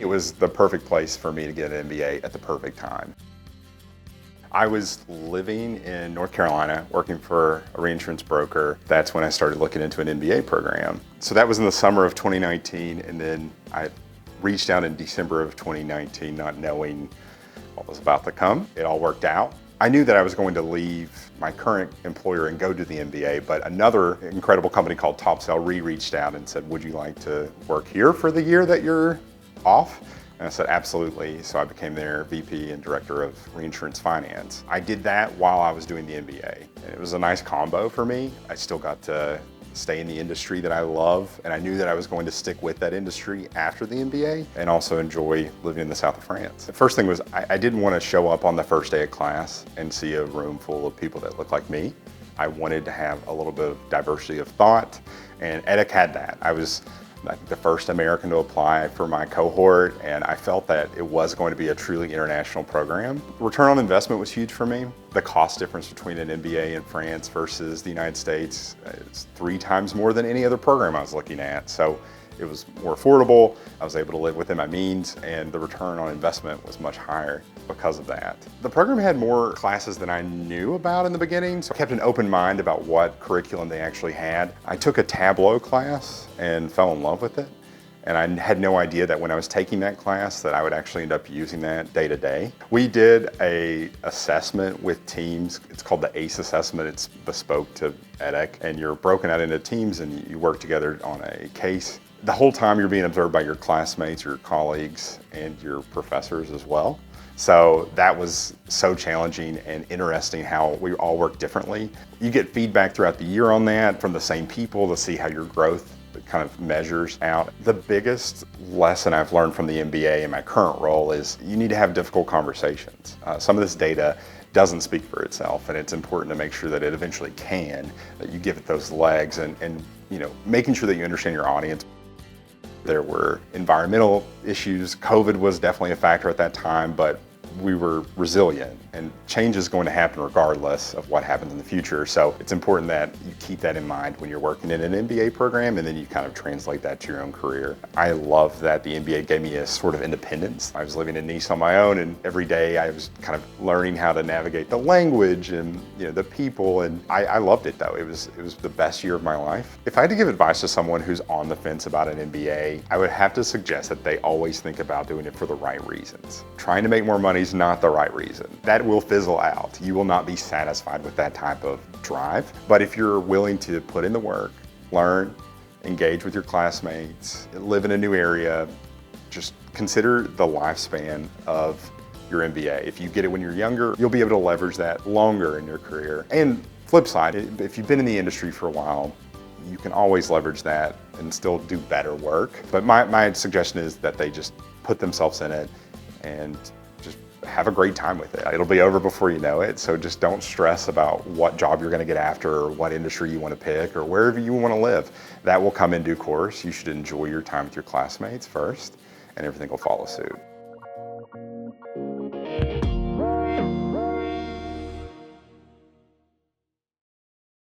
It was the perfect place for me to get an MBA at the perfect time. I was living in North Carolina, working for a reinsurance broker. That's when I started looking into an MBA program. So that was in the summer of 2019, and then I reached out in December of 2019, not knowing what was about to come. It all worked out. I knew that I was going to leave my current employer and go to the MBA, but another incredible company called Topsail reached out and said, would you like to work here for the year that you're off? And I said, absolutely. So I became their VP and Director of Reinsurance Finance. I did that while I was doing the MBA. And it was a nice combo for me. I still got to stay in the industry that I love, and I knew that I was going to stick with that industry after the MBA and also enjoy living in the south of France. The first thing was I didn't want to show up on the first day of class and see a room full of people that looked like me. I wanted to have a little bit of diversity of thought, and EDHEC had that. I was the first American to apply for my cohort, and I felt that it was going to be a truly international program. Return on investment was huge for me. The cost difference between an MBA in France versus the United States is 3 times more than any other program I was looking at. So it was more affordable, I was able to live within my means, and the return on investment was much higher because of that. The program had more classes than I knew about in the beginning, so I kept an open mind about what curriculum they actually had. I took a Tableau class and fell in love with it, and I had no idea that when I was taking that class that I would actually end up using that day to day. We did an assessment with teams. It's called the ACE assessment. It's bespoke to EDHEC, and you're broken out into teams and you work together on a case. The whole time you're being observed by your classmates, your colleagues, and your professors as well. So that was so challenging and interesting how we all work differently. You get feedback throughout the year on that from the same people to see how your growth kind of measures out. The biggest lesson I've learned from the MBA in my current role is you need to have difficult conversations. Some of this data doesn't speak for itself, and it's important to make sure that it eventually can, that you give it those legs and making sure that you understand your audience. There were environmental issues. COVID was definitely a factor at that time, but we were resilient, and change is going to happen regardless of what happens in the future. So it's important that you keep that in mind when you're working in an MBA program, and then you kind of translate that to your own career. I love that the MBA gave me a sort of independence. I was living in Nice on my own, and every day I was kind of learning how to navigate the language and the people, and I loved it though. It was the best year of my life. If I had to give advice to someone who's on the fence about an MBA, I would have to suggest that they always think about doing it for the right reasons. Trying to make more money is not the right reason. That will fizzle out. You will not be satisfied with that type of drive. But if you're willing to put in the work, learn, engage with your classmates, live in a new area, just consider the lifespan of your MBA. If you get it when you're younger, you'll be able to leverage that longer in your career. And flip side, if you've been in the industry for a while, you can always leverage that and still do better work. But my suggestion is that they just put themselves in it and just have a great time with it. It'll be over before you know it, so just don't stress about what job you're going to get after or what industry you want to pick or wherever you want to live. That will come in due course. You should enjoy your time with your classmates first, and everything will follow suit.